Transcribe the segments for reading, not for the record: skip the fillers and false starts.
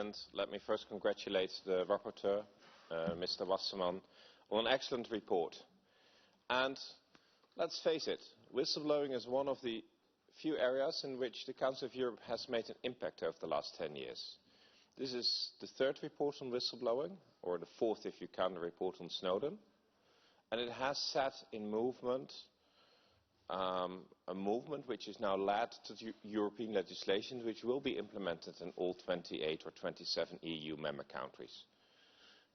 and let me first congratulate the rapporteur, Mr Wasserman, on an excellent report. And let's face it, whistleblowing is one of the few areas in which the Council of Europe has made an impact over the last 10 years. This is the third report on whistleblowing, or the fourth if you count the report on Snowden, and it has set in movement a movement which is now led to European legislation which will be implemented in all 28 or 27 EU member countries.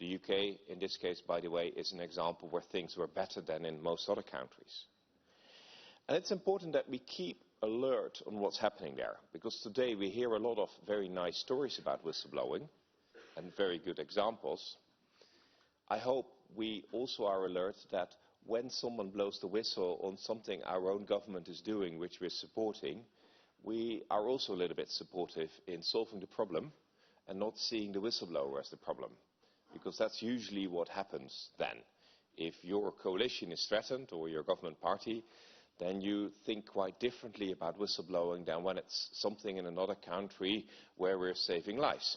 The UK, in this case, by the way, is an example where things were better than in most other countries. And it's important that we keep alert on what's happening there, because today we hear a lot of very nice stories about whistleblowing and very good examples. I hope we also are alert that when someone blows the whistle on something our own government is doing, which we're supporting, we are also a little bit supportive in solving the problem and not seeing the whistleblower as the problem. Because that's usually what happens then. If your coalition is threatened or your government party, then you think quite differently about whistleblowing than when it's something in another country where we're saving lives.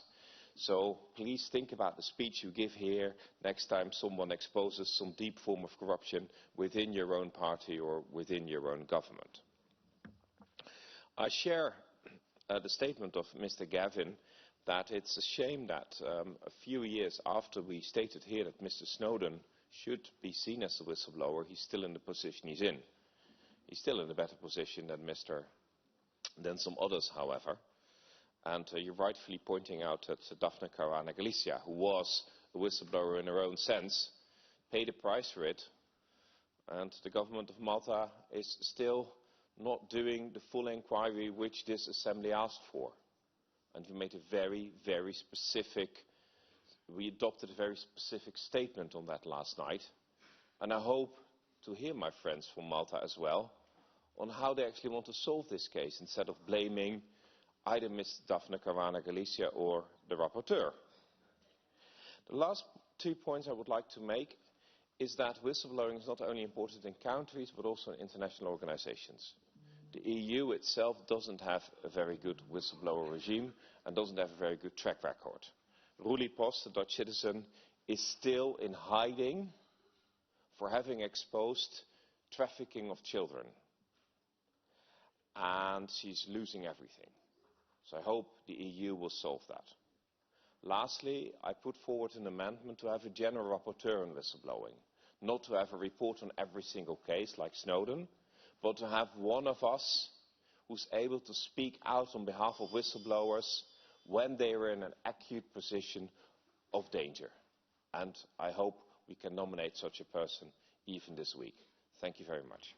So please think about the speech you give here next time someone exposes some deep form of corruption within your own party or within your own government. I share the statement of Mr Gavin that it's a shame that a few years after we stated here that Mr Snowden should be seen as a whistleblower, he's still in the position he's in. He's still in a better position than some others, however. And you're rightfully pointing out that Daphne Caruana Galizia, who was a whistleblower in her own sense, paid a price for it. And the government of Malta is still not doing the full inquiry which this assembly asked for. And we made a very specific, we adopted a very specific statement on that last night. And I hope to hear my friends from Malta as well on how they actually want to solve this case instead of blaming either Ms Daphne Caruana Galizia or the rapporteur. The last 2 points I would like to make is that whistleblowing is not only important in countries but also in international organisations. The EU itself doesn't have a very good whistleblower regime and doesn't have a very good track record. Roelie, the Dutch citizen, is still in hiding for having exposed trafficking of children. And she's losing everything. So I hope the EU will solve that. Lastly, I put forward an amendment to have a general rapporteur on whistleblowing. Not to have a report on every single case like Snowden, but to have one of us who's able to speak out on behalf of whistleblowers when they are in an acute position of danger. And I hope we can nominate such a person even this week. Thank you very much.